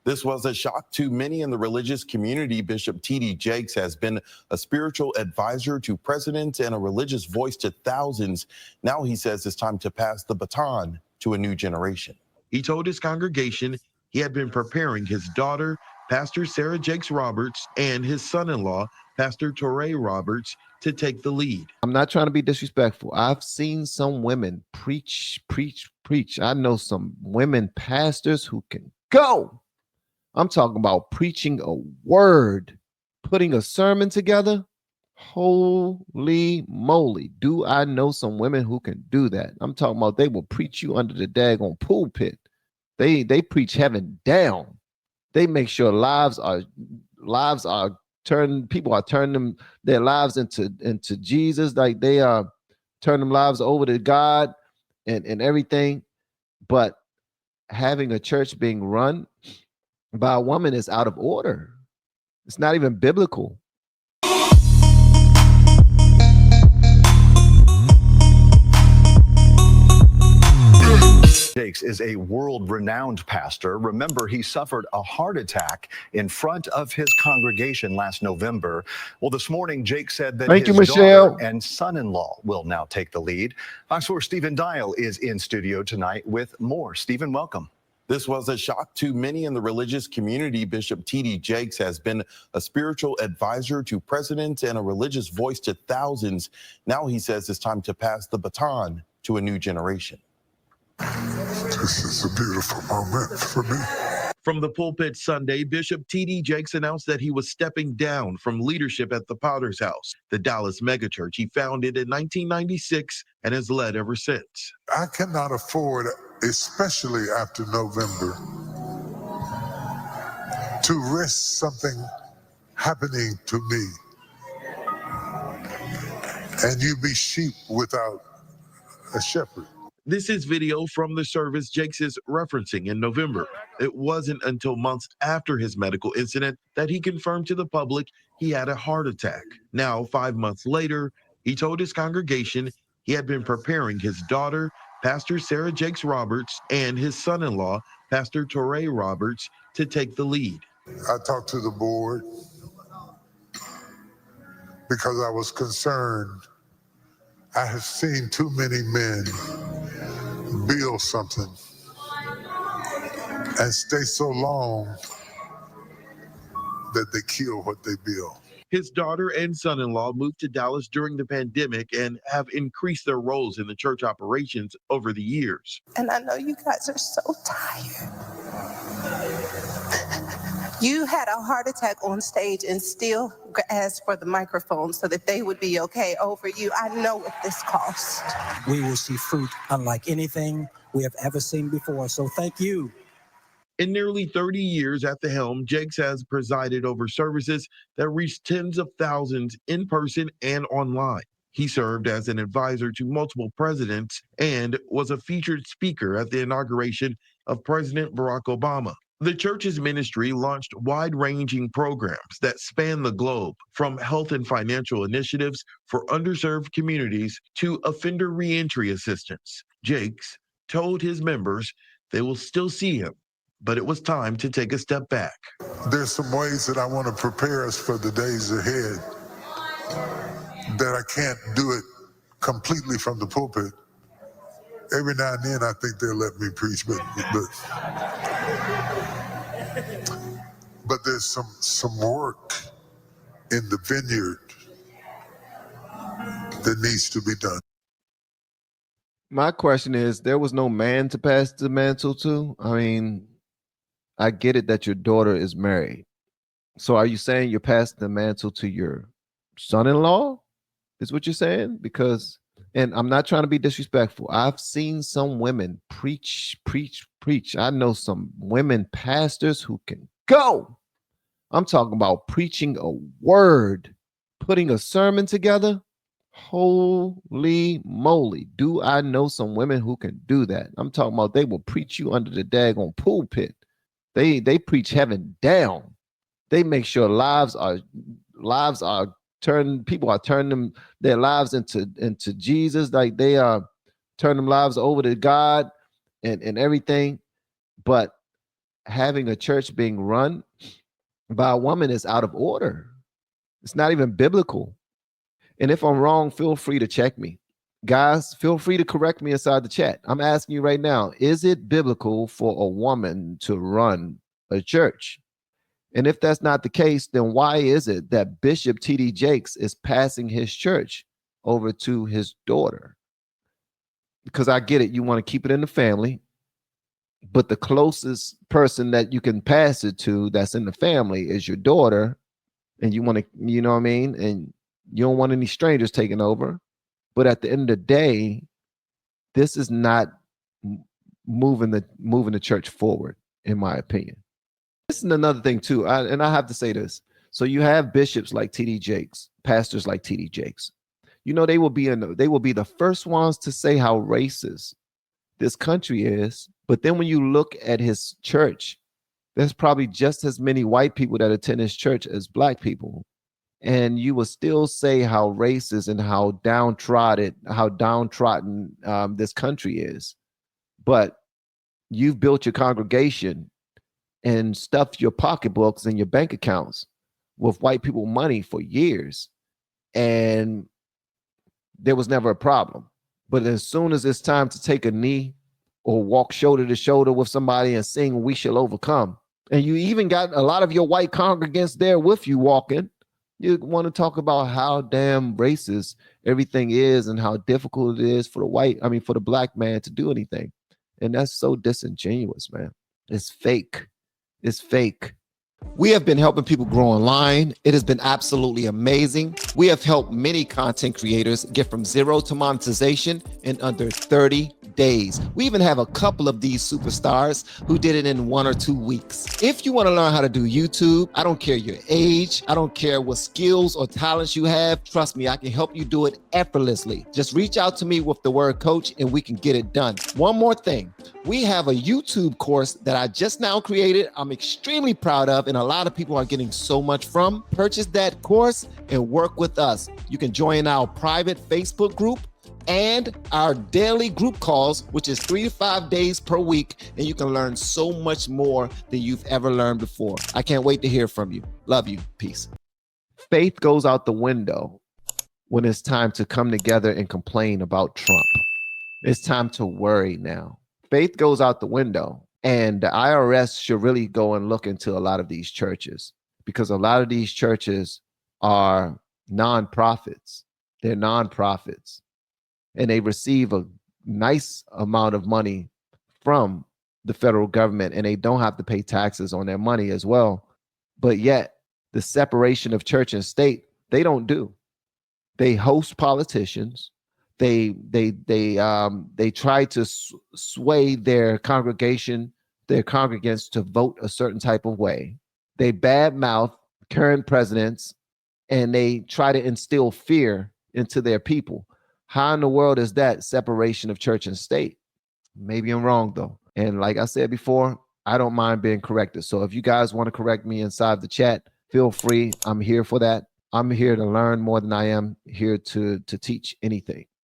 This was a shock to many in the religious community. Bishop T.D. Jakes has been a spiritual advisor to presidents and a religious voice to thousands. Now he says it's time to pass the baton to a new generation. He told his congregation he had been preparing his daughter, Pastor Sarah Jakes Roberts, and his son-in-law, Pastor Torrey Roberts, to take the lead. I'm not trying to be disrespectful. I've seen some women preach. I know some women pastors who can go. I'm talking about preaching a word, putting a sermon together. Holy moly. Do I know some women who can do that? I'm talking about they will preach you under the daggone pulpit. They preach heaven down. They make sure lives are turned, people are turning their lives into Jesus, like they are turning them lives over to God and everything. But having a church being run by a woman is out of order. It's not even biblical. Jakes is a world-renowned pastor. Remember, he suffered a heart attack in front of his congregation last November. Well, this morning, Jakes said that his daughter and son-in-law will now take the lead. Fox 4 Stephen Dial is in studio tonight with more. Stephen, welcome. This was a shock to many in the religious community. Bishop T.D. Jakes has been a spiritual advisor to presidents and a religious voice to thousands. Now he says it's time to pass the baton to a new generation. This is a beautiful moment for me. From the pulpit Sunday, Bishop T.D. Jakes announced that he was stepping down from leadership at the Potter's House, the Dallas megachurch he founded in 1996 and has led ever since. I cannot afford, especially after November, to risk something happening to me and you be sheep without a shepherd. This is video from the service Jakes is referencing in November. It wasn't until months after his medical incident that he confirmed to the public he had a heart attack. Now, 5 months later, he told his congregation he had been preparing his daughter, Pastor Sarah Jakes Roberts, and his son-in-law, Pastor Torrey Roberts, to take the lead. I talked to the board because I was concerned. I have seen too many men build something and stay so long that they kill what they build. His daughter and son-in-law moved to Dallas during the pandemic and have increased their roles in the church operations over the years. And I know you guys are so tired. You had a heart attack on stage and still asked for the microphone so that they would be okay over you. I know what this cost. We will see fruit unlike anything we have ever seen before. So thank you. In nearly 30 years at the helm, Jakes has presided over services that reached tens of thousands in person and online. He served as an advisor to multiple presidents and was a featured speaker at the inauguration of President Barack Obama. The church's ministry launched wide-ranging programs that span the globe, from health and financial initiatives for underserved communities to offender reentry assistance. Jakes told his members they will still see him, but it was time to take a step back. There's some ways that I want to prepare us for the days ahead that I can't do it completely from the pulpit. Every now and then I think they'll let me preach, but there's some work in the vineyard that needs to be done. My question is, there was no man to pass the mantle to? I mean, I get it that your daughter is married. So are you saying you're passing the mantle to your son-in-law? Is what you're saying? Because, and I'm not trying to be disrespectful, I've seen some women preach. I know some women pastors who can go. I'm talking about preaching a word, putting a sermon together. Holy moly. Do I know some women who can do that? I'm talking about they will preach you under the daggone pulpit. They preach heaven down. They make sure lives are turned, people are turning their lives into Jesus, like they are turning them lives over to God and everything. But having a church being run by a woman is out of order. It's not even biblical. And if I'm wrong, feel free to check me. Guys, feel free to correct me inside the chat. I'm asking you right now, is it biblical for a woman to run a church? And if that's not the case, then why is it that Bishop T.D. Jakes is passing his church over to his daughter? Because I get it, you want to keep it in the family, but the closest person that you can pass it to that's in the family is your daughter, and you want to, you know what I mean? And you don't want any strangers taking over. But at the end of the day, this is not moving the church forward, in my opinion. This is another thing too, and I have to say this. So you have bishops like T.D. Jakes, pastors like T.D. Jakes. You know, they will be the first ones to say how racist this country is. But then when you look at his church, there's probably just as many white people that attend his church as black people. And you will still say how racist and how downtrodden this country is. But you've built your congregation and stuffed your pocketbooks and your bank accounts with white people money for years. And there was never a problem. But as soon as it's time to take a knee or walk shoulder to shoulder with somebody and sing "We Shall Overcome," and you even got a lot of your white congregants there with you walking, you want to talk about how damn racist everything is and how difficult it is for the black man to do anything. And that's so disingenuous, man. It's fake. It's fake. We have been helping people grow online. It has been absolutely amazing. We have helped many content creators get from zero to monetization in under 30 days. We even have a couple of these superstars who did it in 1 or 2 weeks. If you want to learn how to do YouTube, I don't care your age, I don't care what skills or talents you have, trust me, I can help you do it effortlessly. Just reach out to me with the word coach and we can get it done. One more thing, we have a YouTube course that I just now created. I'm extremely proud of, and a lot of people are getting so much from. Purchase that course and work with us. You can join our private Facebook group and our daily group calls, which is 3 to 5 days per week, and you can learn so much more than you've ever learned before. I can't wait to hear from you. Love you. Peace. Faith goes out the window when it's time to come together and complain about Trump. It's time to worry now. Faith goes out the window, and the IRS should really go and look into a lot of these churches, because a lot of these churches are nonprofits. They're nonprofits. And they receive a nice amount of money from the federal government, and they don't have to pay taxes on their money as well. But yet, the separation of church and state, they don't do. They host politicians. They try to sway their congregants to vote a certain type of way. They badmouth current presidents, and they try to instill fear into their people. How in the world is that separation of church and state? Maybe I'm wrong, though. And like I said before, I don't mind being corrected. So if you guys want to correct me inside the chat, feel free. I'm here for that. I'm here to learn more than I am here to teach anything.